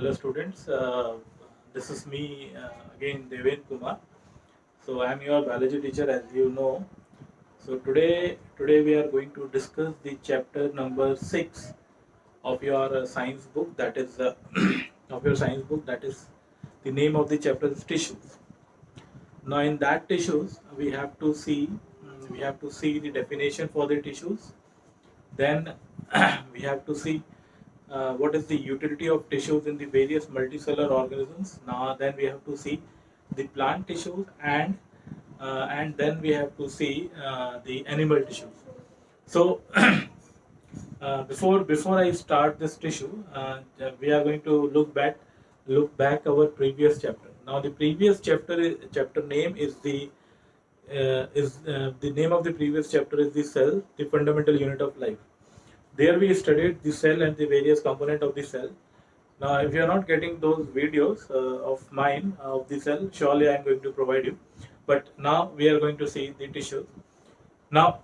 Hello students, this is me again Deven Kumar. So I am your biology teacher as you know. So today we are going to discuss the chapter number 6 of your science book, that is of your science book, that is the name of the chapter is tissues. Now in that tissues we have to see the definition for the tissues. Then we have to see what is the utility of tissues in the various multicellular organisms. Now, then we have to see the plant tissues and then we have to see the animal tissues. So, before I start this tissue, we are going to look back our previous chapter. Now, the previous chapter name is the name of the previous chapter is the cell, the fundamental unit of life. There we studied the cell and the various component of the cell. Now, if you are not getting those videos of mine of the cell, surely I am going to provide you. But now we are going to see the tissues. Now,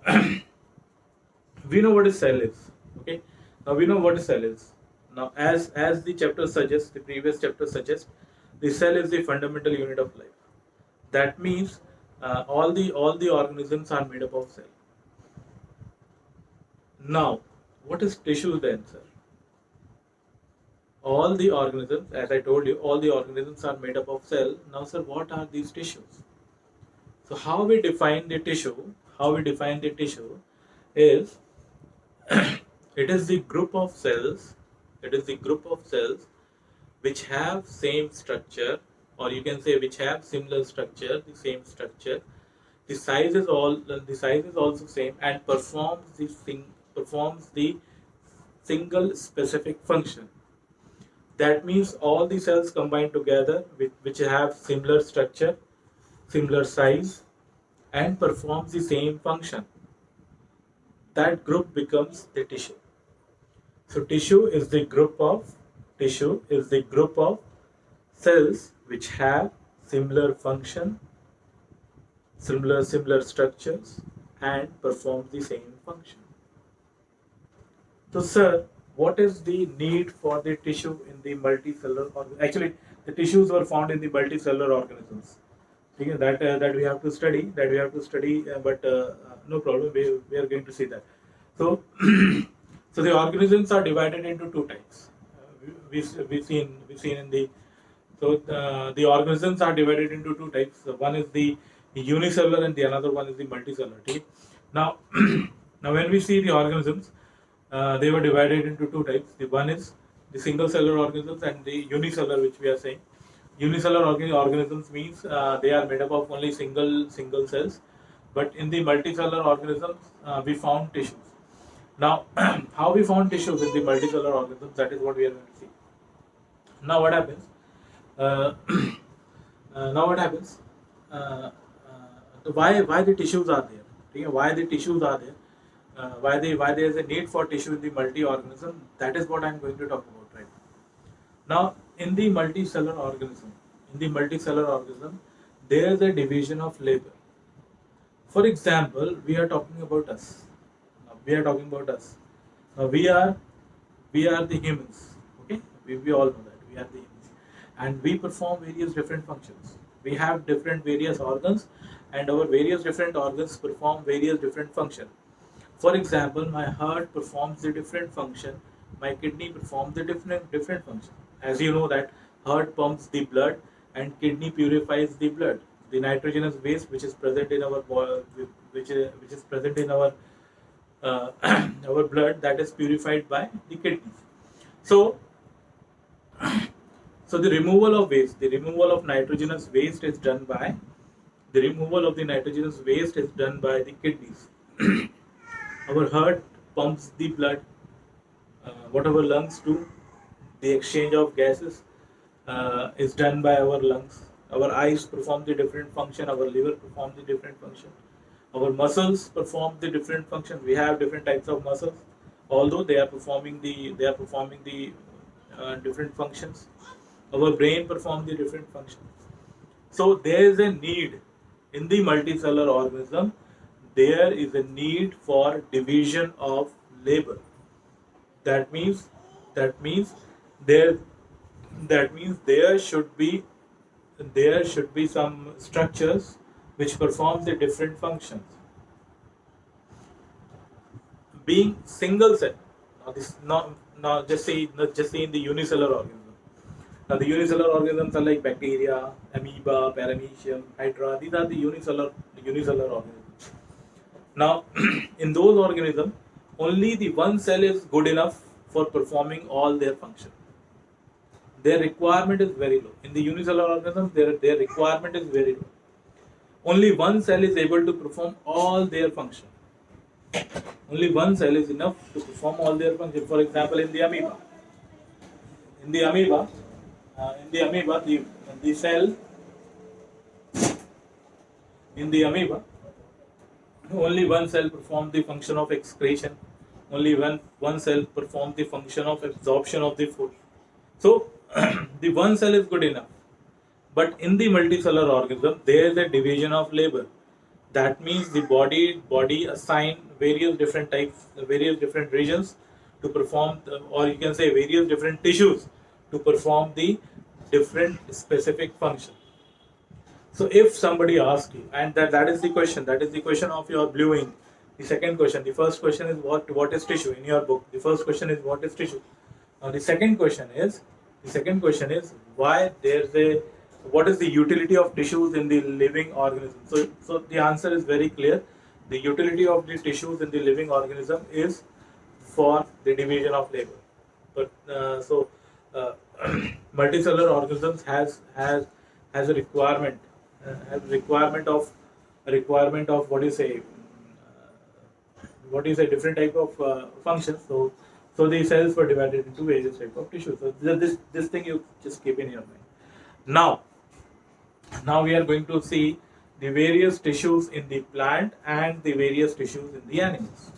we know what a cell is. Okay. Now we know what a cell is. Now, as the chapter suggests, the previous chapter suggests, the cell is the fundamental unit of life. That means all the organisms are made up of cell. Now, what is tissue then, sir? All the organisms, as I told you, all the organisms are made up of cell. Now, sir, what are these tissues? So, how we define the tissue? How we define the tissue is it is the group of cells. It is the group of cells which have same structure, or you can say which have similar structure, the same structure. The size is also same and performs the single specific function. That means all the cells combined together which have similar structure, similar size, and performs the same function. That group becomes the tissue. So tissue is the group of cells which have similar function, similar structures, and perform the same function. So, sir, what is the need for the tissue in the multicellular Actually, the tissues were found in the multicellular organisms. Okay, that we have to study, but no problem. We are going to see that. So, so the organisms are divided into two types. We seen in the the organisms are divided into two types. So one is the unicellular and the another one is the multicellular. Okay? Now, now when we see the organisms, they were divided into two types. The one is the single cellular organisms and the unicellular, which we are saying. Unicellular organisms means they are made up of only single cells, but in the multicellular organisms we found tissues. Now, how we found tissues in the multicellular organisms, that is what we are going to see. Now, what happens? Uh, now, what happens? Why the tissues are there? Okay, why the tissues are there? Why there is a need for tissue in the multi-organism? That is what I am going to talk about right now. In the multicellular organism, there is a division of labor. For example, we are talking about us. Now, we are talking about us. Now, we are the humans. Okay, we all know that we are the humans, and we perform various different functions. We have different various organs, and our various different organs perform various different functions. For example, my heart performs the different function, my kidney performs the different function. As you know that heart pumps the blood and kidney purifies the blood. The nitrogenous waste which is present in our which is present in our our blood, that is purified by the kidneys. So the removal of nitrogenous waste is done by the kidneys. Our heart pumps the blood. What our lungs do, the exchange of gases is done by our lungs. Our eyes perform the different function. Our liver performs the different function. Our muscles perform the different function. We have different types of muscles, although they are performing the different functions. Our brain performs the different functions. So there is a need in the multicellular organism. There is a need for division of labor. That means there that means there should be some structures which perform the different functions. Being single cell, now this not just say in the unicellular organism. Now the unicellular organisms are like bacteria, amoeba, paramecium, hydra. These are the unicellular organisms. Now, in those organisms, only the one cell is good enough for performing all their function. Their requirement is very low. In the unicellular organisms, their requirement is very low. Only one cell is able to perform all their function. Only one cell is enough to perform all their function. For example, in the amoeba, in the amoeba, the cell in the amoeba, only one cell performs the function of excretion. Only one cell performs the function of absorption of the food. So the one cell is good enough. But in the multicellular organism, there is a division of labor. That means the body assign various different types, various different regions to perform, or you can say various different tissues to perform the different specific function. So if somebody asks you, and that is the question of your blue ink. The second question, the first question is what is tissue in your book. The first question is what is tissue. Now the second question is why there's a what is the utility of tissues in the living organism. So the answer is very clear. The utility of the tissues in the living organism is for the division of labor. But multicellular organisms has a requirement of what do you say different type of functions. So the cells were divided into various type of tissues. So this thing you just keep in your mind. Now we are going to see the various tissues in the plant and the various tissues in the animals.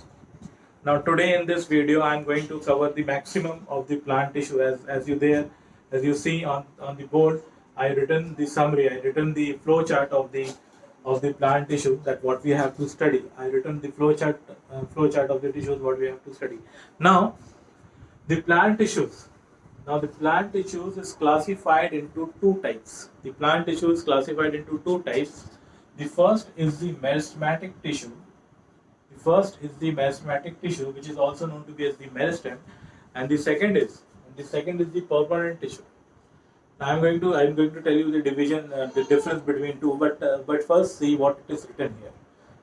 Now today in this video I am going to cover the maximum of the plant tissue. As you see on the board, I written the summary, I written the flow chart of the plant tissue, that what we have to study. I written the flow chart of the tissues what we have to study. Now the plant tissues is classified into two types. The plant tissue is classified into two types. The first is the meristematic tissue. Which is also known to be as the meristem, and the second is the permanent tissue. I'm going to tell you the division, the difference between two. But first see what it is written here.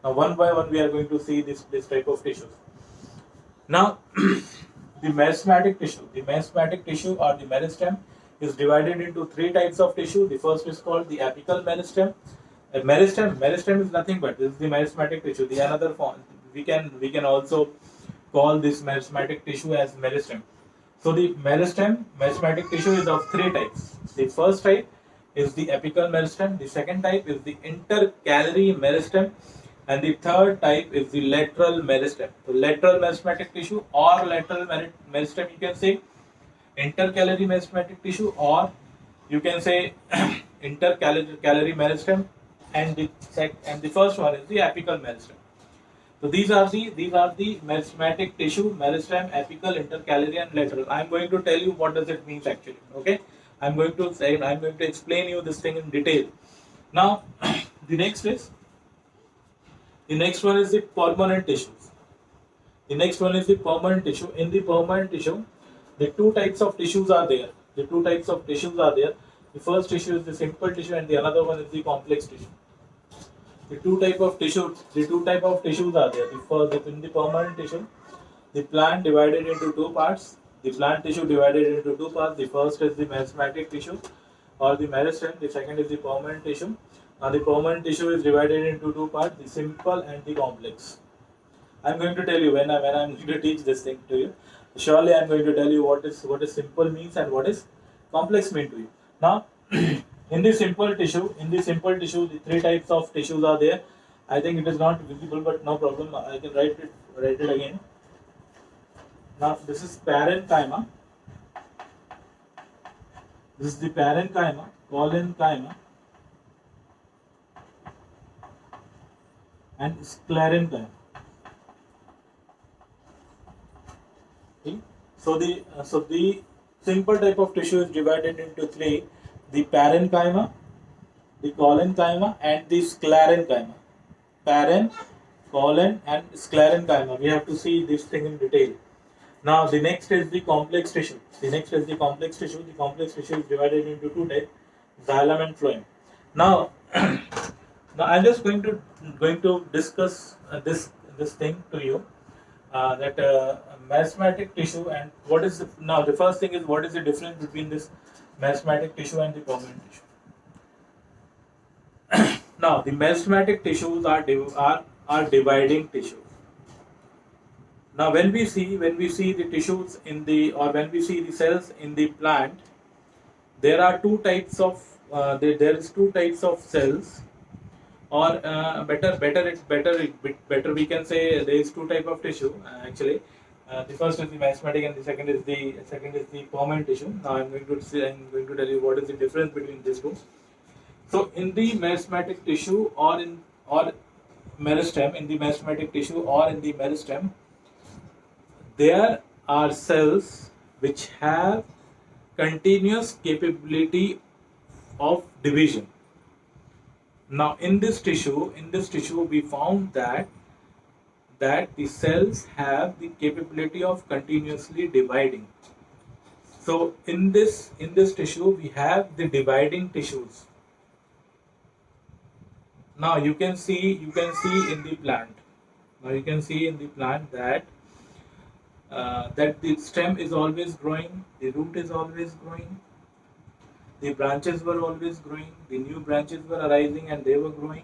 Now one by one we are going to see this type of tissues. Now the meristematic tissue or the meristem is divided into three types of tissue. The first is called the apical meristem. Meristem is nothing but this is the meristematic tissue. The another form we can also call this meristematic tissue as meristem. So the meristematic tissue is of three types. The first type is the apical meristem. The second type is the intercalary meristem, and the third type is the lateral meristem. So lateral meristematic tissue or lateral meristem, you can say intercalary meristematic tissue, or you can say intercalary meristem, and the first one is the apical meristem. So these are the meristematic tissue: meristem, apical, intercalary, and lateral. I am going to tell you what does it mean actually. Okay, I'm going to explain you this thing in detail. Now the next one is the permanent tissues. In the permanent tissue, the two types of tissues are there. The first tissue is the simple tissue, and the another one is the complex tissue. The two type of tissues are there. In the permanent tissue, the plant divided into two parts. The first is the meristematic tissue or the meristem. The second is the permanent tissue. Now the permanent tissue is divided into two parts: the simple and the complex. I am going to tell you when I am going to teach this thing to you. Surely I am going to tell you what is simple means and what is complex mean to you. Now in the simple tissue, the three types of tissues are there. I think it is not visible, but no problem. I can write it again. Now this is parenchyma. This is the parenchyma, collenchyma, and sclerenchyma. Okay. So the Simple type of tissue is divided into three: the parenchyma, the collenchyma, and the sclerenchyma. Paren, colon, and sclerenchyma. We have to see this thing in detail. Now, the next is the complex tissue. The next is the complex tissue. The complex tissue is divided into two types: xylem and phloem. Now, now I'm just going to discuss this thing to you. That Meristematic tissue, and what is the first thing is, what is the difference between this meristematic tissue and the permanent tissue? Now, the meristematic tissues are dividing tissues. Now, when we see the tissues in the, or when we see the cells in the plant, there are two types of there is two types of cells, or better we can say there is two type of tissue actually. The first is the meristematic, and the second is the permanent tissue. Now I'm going to tell you what is the difference between these two. So in the meristematic tissue, or meristem, in the meristematic tissue or in the meristem, there are cells which have continuous capability of division. Now in this tissue we found that the cells have the capability of continuously dividing. So in this tissue we have the dividing tissues. Now you can see in the plant. Now you can see in the plant that the stem is always growing, the root is always growing, the branches were always growing, the new branches were arising and they were growing.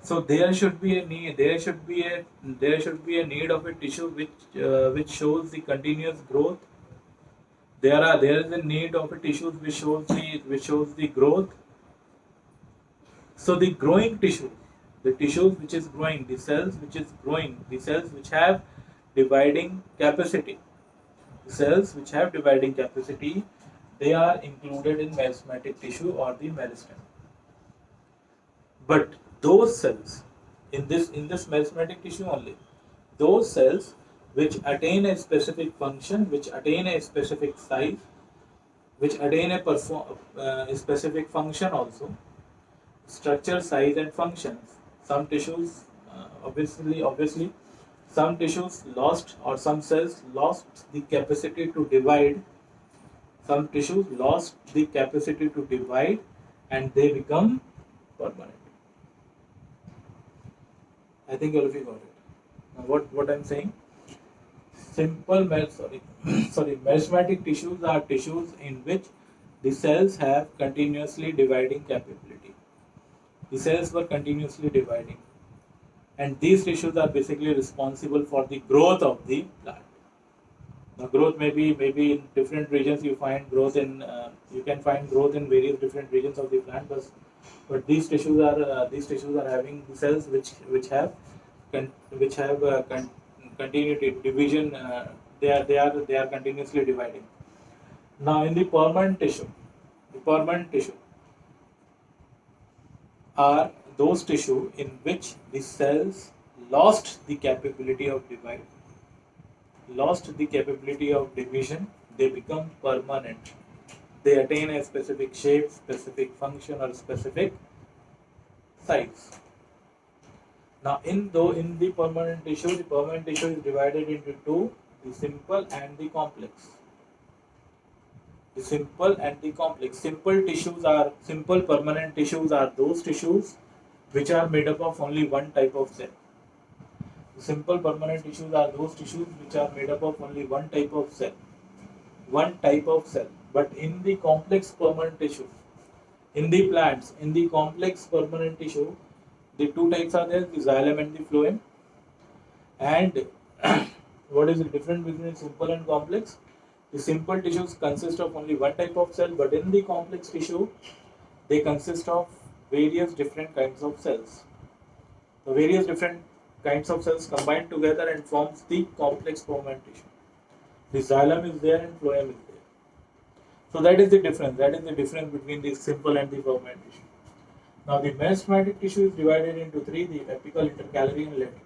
So there should be a need. There should be a need of a tissue which shows the continuous growth. There is a need of a tissue which shows the growth. So the growing tissue, the tissues which is growing, the cells which is growing, the cells which have dividing capacity, the cells which have dividing capacity, they are included in meristematic tissue or the meristem. But those cells in this meristematic tissue only, those cells which attain a specific function, which attain a specific size, which attain a specific function also, structure, size, and functions. Some tissues, obviously, some tissues lost, or some cells lost the capacity to divide. Some tissues lost the capacity to divide, and they become permanent. I think all of you got it. Now, what I'm saying? Meristematic tissues are tissues in which the cells have continuously dividing capability. The cells were continuously dividing, and these tissues are basically responsible for the growth of the plant. Now, growth maybe in different regions. You can find growth in various different regions of the plant, but these tissues are having the cells which have continuity division. They are continuously dividing. Now, in the permanent tissue are those tissue in which the cells lost the capability of division. They become permanent. They attain a specific shape, specific function, or specific size. Now, in the permanent tissue is divided into two: the simple and the complex. The simple and the complex. Simple permanent tissues are those tissues which are made up of only one type of cell. The simple permanent tissues are those tissues which are made up of only one type of cell. But in the complex permanent tissue, in the plants, in the complex permanent tissue, the two types are there: the xylem and the phloem. And what is the difference between simple and complex? The simple tissues consist of only one type of cell, but in the complex tissue, they consist of various different kinds of cells. The various different kinds of cells combine together and forms the complex permanent tissue. The xylem is there and phloem is there. So that is the difference. That is the difference between the simple and the permanent tissue. Now, the meristematic tissue is divided into three: the apical, intercalary, and lateral.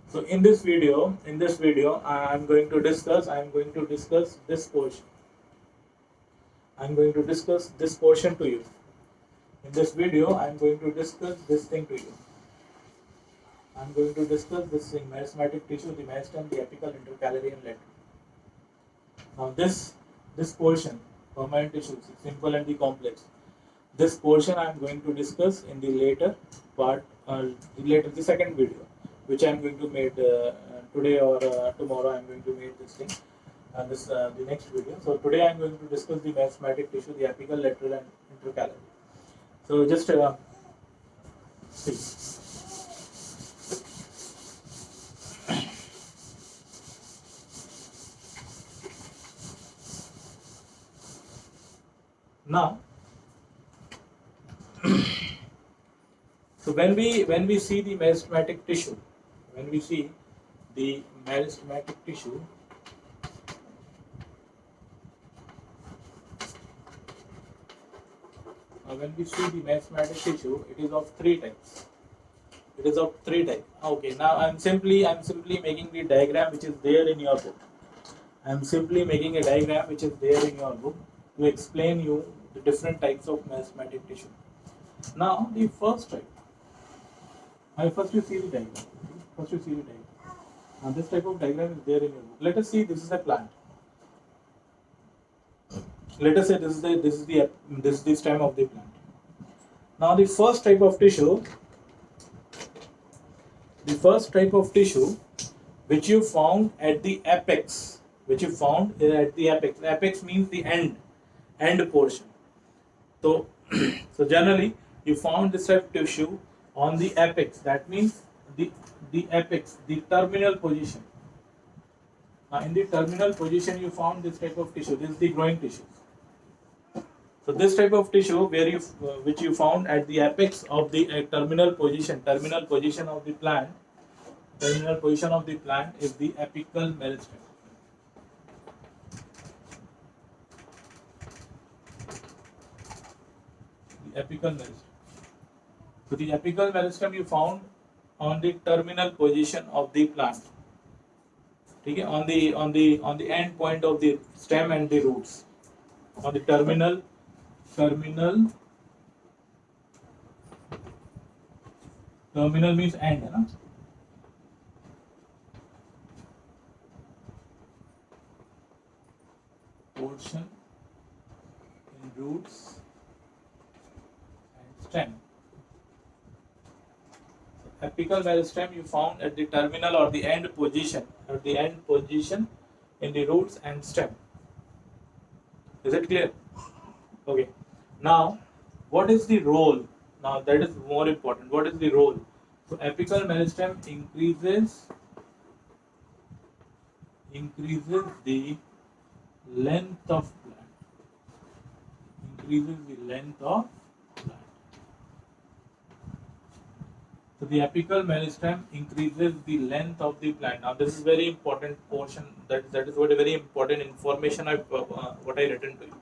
So in this video, I am going to discuss this portion. I'm going to discuss this portion to you. In this video, I'm going to discuss this thing to you. I'm going to discuss this thing, meristematic tissue, the meristem, the apical, intercalary, and lateral. Now this portion, permanent tissues, simple and the complex. This portion I am going to discuss in the later part, the second video, which I am going to make today or tomorrow. I am going to make this thing, the next video. So today I am going to discuss the meristematic tissue, the apical, lateral, and intercalary. So just see. Now, so when we see the meristematic tissue, when we see the meristematic tissue, when we see the meristematic tissue, it is of three types. It is of three types. Okay. Now I'm simply making the diagram which is there in your book. I'm simply making a diagram which is there in your book to explain you the different types of meristematic tissue. Now the first type. First you see the diagram. Now this type of diagram is there in your book. Let us see, this is a plant. Let us say this is the stem of the plant. Now the first type of tissue which you found at the apex, apex means the end portion. So so generally you found this type of tissue on the apex. That means the apex, the terminal position. Now in the terminal position you found this type of tissue. This is the growing tissue. So this type of tissue which you found at the apex of the terminal position of the plant. Terminal position of the plant is the apical meristem. The apical meristem. So the apical meristem you found on the terminal position of the plant. Okay, on the end point of the stem and the roots. On the terminal means end, na? Portion in roots and stem. So apical meristem you found at the terminal or the end position in the roots and stem. Is it clear? Okay. Now, what is the role? Now that is more important. What is the role? So apical meristem increases the length of plant. So the apical meristem increases the length of the plant. Now this is very important portion. That is what a very important information what I written to you.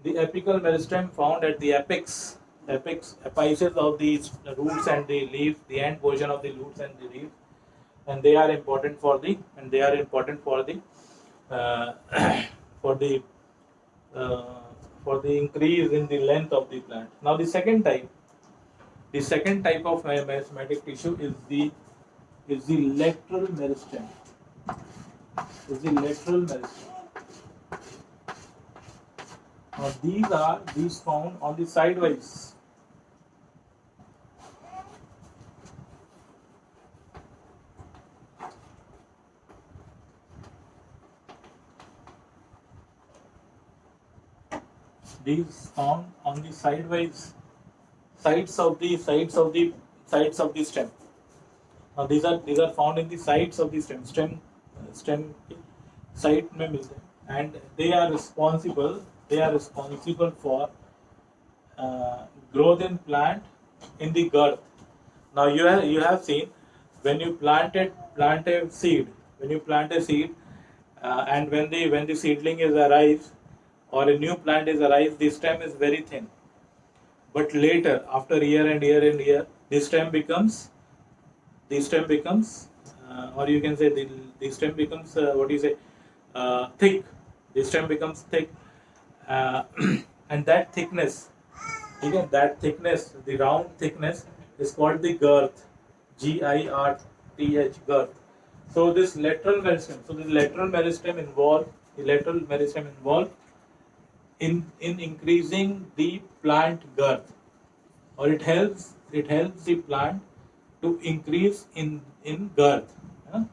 The apical meristem found at the apex apices of the roots and the leaves, the end portion of the roots and the leaves, and they are important for the for the increase in the length of the plant. Now the second type of meristematic tissue is the lateral meristem. Now these found on the sidewise. These found on the sidewise sides of the stem. Now these are found in the sides of the stem side में मिलते हैं, and they are responsible for growth in plant in the girth. Now you have seen when you plant a seed, and when the seedling is arrives or a new plant is arrives, the stem is very thin. But later, after year and year, the stem becomes, or you can say the stem becomes thick. The stem becomes thick, and that thickness, ठीक है, that thickness, the round thickness is called the girth, girth, girth. So this lateral meristem, so the lateral meristem involved in increasing the plant girth, or it helps the plant to increase in girth, है ना?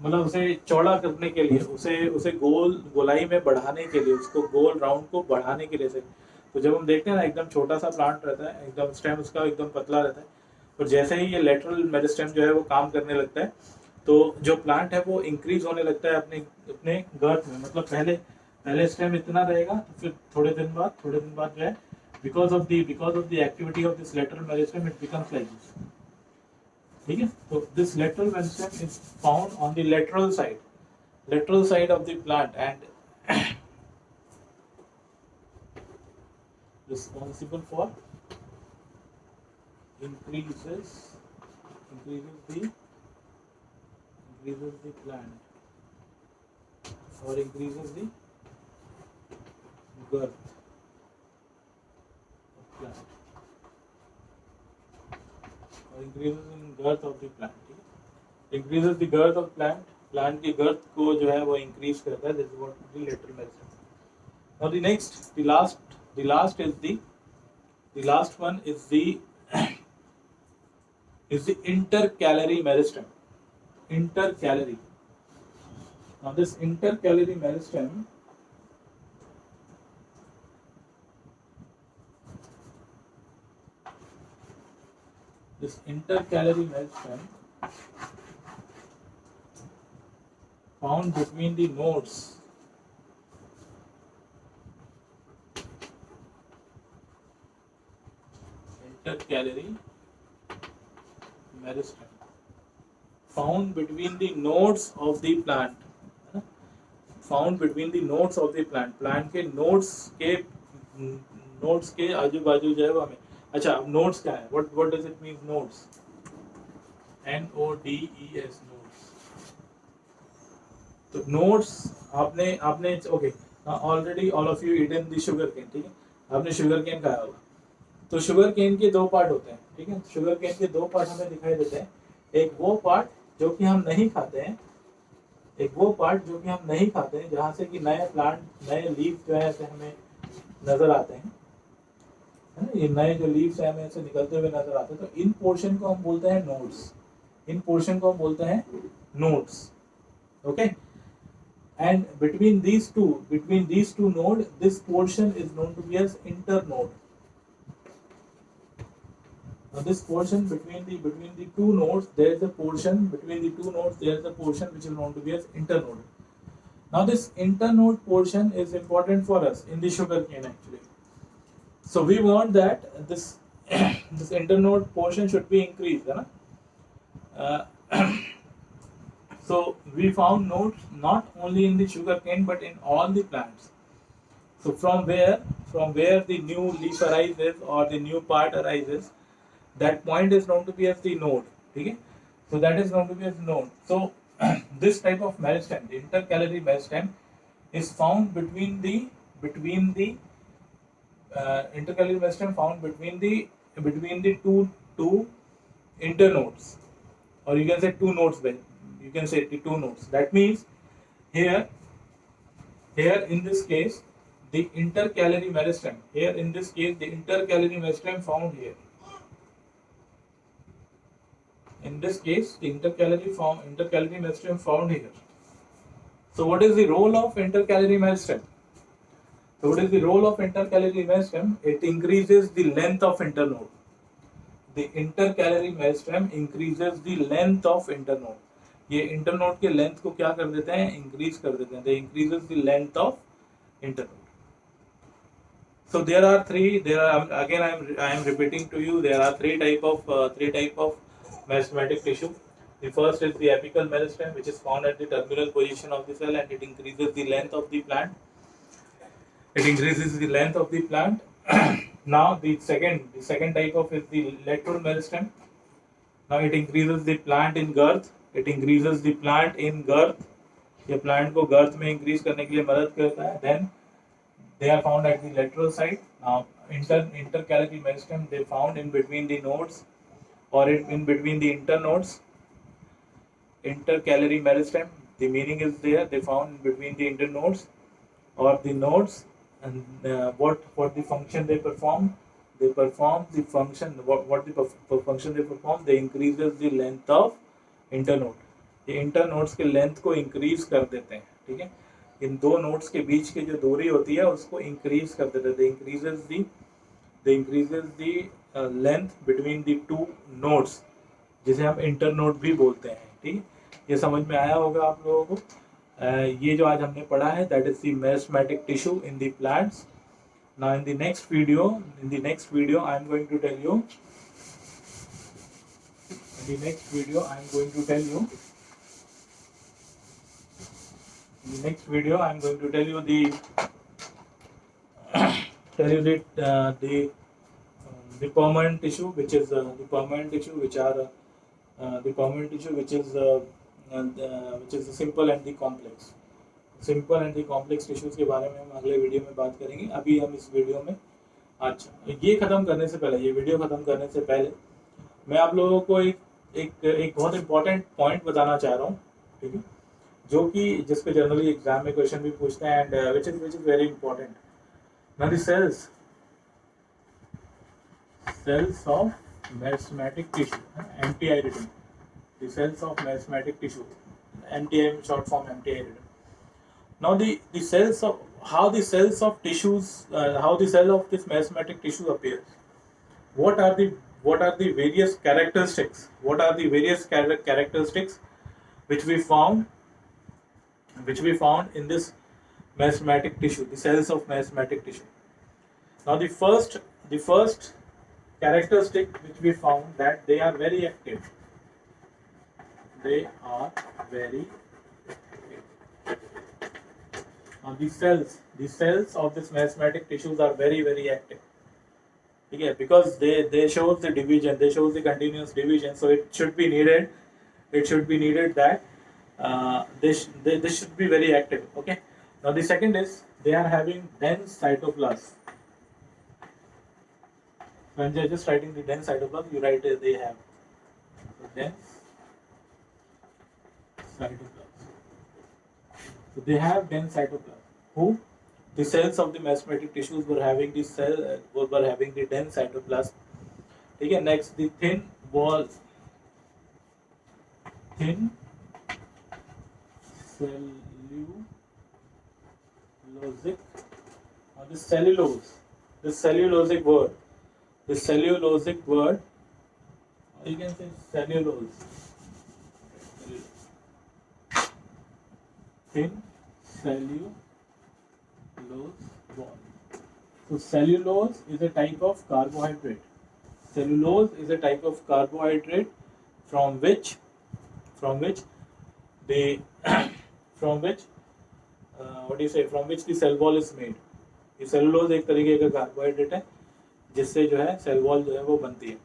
मतलब उसे चौड़ा करने के लिए, उसे उसे गोलाई में बढ़ाने के लिए, उसको गोल राउंड को बढ़ाने के लिए से, तो जब हम देखते हैं ना एकदम छोटा सा प्लांट रहता है, एकदम स्टेम उसका एकदम पतला रहता है, और जैसे ही ये लेटरल मेरिस्टेम जो है वो काम करने लगता है, तो जो प्लांट है वो इंक्रीज होने लगता है अपने अपने गर्थ में। मतलब पहले पहले स्टेम इतना रहेगा, फिर थोड़े दिन बाद जो है, because of the activity of this lateral meristem it becomes like this, ठीक है। तो this lateral meristem is found on the lateral side of the plant and responsible for increases the plant, or increases the girth of plant, or increases in girth of the plant, ठीक है? Increases the girth of plant की girth को जो है वो increase करता है, this is what the lateral meristem. Now the last one is the intercalary meristem. Intercalary. Now this intercalary meristem found between the nodes intercalary meristem found between the nodes of the plant, plant के nodes के आजू बाजू जो है वो हमें, अच्छा अब nodes क्या है, what does it mean nodes? NODES nodes. तो nodes आपने okay, already all of you eaten the sugar cane, ठीक है, आपने शुगर केन खाया होगा। तो शुगर केन के दो पार्ट होते हैं, ठीक है, शुगर केन के दो पार्ट हमें दिखाई देते हैं, एक वो पार्ट जो कि हम नहीं खाते हैं, जहाँ से कि नए प्लांट, नए लीफ जो है ऐसे हमें नजर आते हैं, है ना, ये नए जो लीव्स हैं हमें ऐसे निकलते हुए नजर आते हैं, तो इन पोर्शन को हम बोलते हैं nodes, okay. And between these two node, this portion is known to be as internode. Now this portion between the two nodes, there is a portion which is known to be as internode. Now this internode portion is important for us in the sugar cane actually. So we want that this this internode portion should be increased, है ना? So we found nodes not only in the sugarcane but in all the plants. So from where the new leaf arises or the new part arises, that point is known to be as the node. Okay? So that is known to be as node. So this type of meristem, the intercalary meristem, is found between the intercalary meristem found between the two internodes, or you can say two nodes. You can say the two nodes. That means here in this case the intercalary meristem. Here in this case the intercalary meristem found here. In this case the intercalary meristem found here. So what is the role of intercalary meristem? It increases the length of internode. The intercalary meristem increases the length of internode. ये internode के length को क्या कर देते हैं, increase कर देते हैं, they increases the length of internode. So there are again I am repeating to you, there are three type of meristematic tissue. The first is the apical meristem, which is found at the terminal position of the cell, and it increases the length of the plant. Now the second type of is the lateral meristem. Now it increases the plant in girth. ये plant को गर्थ में increase करने के लिए मदद करता है. They are found at the lateral side. Now, intercalary meristem they found in between the nodes or in between the internodes. Intercalary meristem, the meaning is there. They found in between the internodes or the nodes, and what the function they perform. They perform the function. What the function they perform? They increases the length of internode. ये internodes के length को increase कर देते हैं, ठीक है। इन दो nodes के बीच की जो दूरी होती है उसको इंक्रीज कर देते हैं। They increases the length between the two nodes, जिसे हम इंटरनोड भी बोलते हैं, ठीक है। ये समझ में आया होगा आप लोगों को। ये जो आज हमने पढ़ा है that is the meristematic tissue in the plants. Now in the next video I am going to tell you. In the next video I am going to tell you. In the next video I am going to tell you the the permanent tissue, which is the permanent tissue which are the permanent tissue which is the simple and the complex. Simple and the complex tissues के बारे में हम अगले video में बात करेंगे। अभी हम इस वीडियो में ये ख़त्म करने से पहले, ये वीडियो ख़त्म करने से पहले मैं आप लोगों को एक बहुत इंपॉर्टेंट पॉइंट बताना चाह रहा हूँ, ठीक है, जो कि जिस पे जनरली एग्जाम में क्वेश्चन भी पूछते हैं and which is very important. Now the cells of meristematic tissue, MTI-ridden, the cells of meristematic tissue, MTI short form MTI-ridden. Now the cells of how the cells of tissues how the cell of this merismatic tissue appears. What are the various characteristics? What are the various characteristics which we found in this merismatic tissue, the cells of merismatic tissue. Now the first characteristic which we found that they are very active. They are very the cells of this merismatic tissues are very very active, okay, because they shows the division, they shows the continuous division, so it should be needed that they should be very active, okay. Now the second is they are having dense cytoplasm. When they are just writing the dense cytoplasm, you write they have dense cytoplasm. So they have dense cytoplasm. Who? The cells of the merismatic tissues were having the dense cytoplasm. Okay, next the thin cellulosic, or the cellulosic word, or you can say cellulose. Thin cellulose bond. So cellulose is a type of carbohydrate. Cellulose is a type of carbohydrate from which the cell wall is made. ये cellulose एक तरीके का carbohydrate है जिससे जो है cell wall जो है वो बनती है।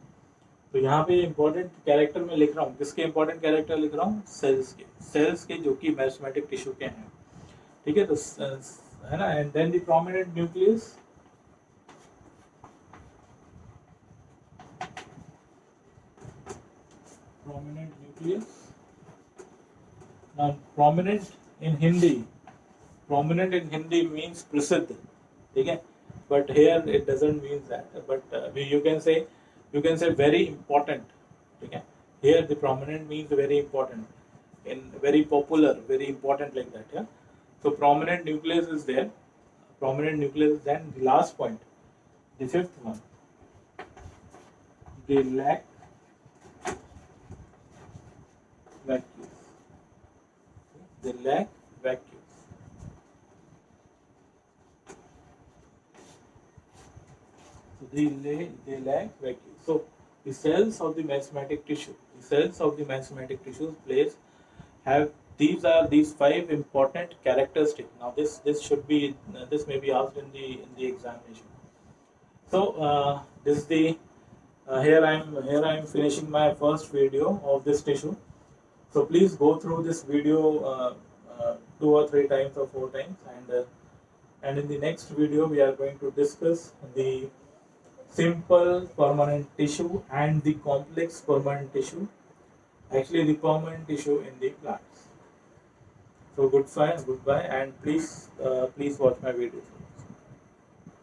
तो यहाँ पे इंपॉर्टेंट कैरेक्टर मैं लिख रहा हूँ, किसके इंपॉर्टेंट कैरेक्टर लिख रहा हूँ? सेल्स के जो कि मेरिस्टेमेटिक टिश्यू के हैं, ठीक है। तो है ना, and then the prominent nucleus, now prominent in Hindi means प्रसिद्ध, ठीक है, but here it doesn't mean that, but you can say very important, ठीक है। Here the prominent means very important, in very popular, very important, like that, yeah. So prominent nucleus is there, then the last point, the fifth one, they lack vacuoles. So they lack vacuoles. So the cells of the merismatic tissue, have these five important characteristics. Now this may be asked in the examination. So this is the here I am finishing my first video of this tissue. So please go through this video 2 or 3 times or 4 times, and and in the next video we are going to discuss the simple permanent tissue and the complex permanent tissue, actually the permanent tissue in the plants. So goodbye, and please watch my videos.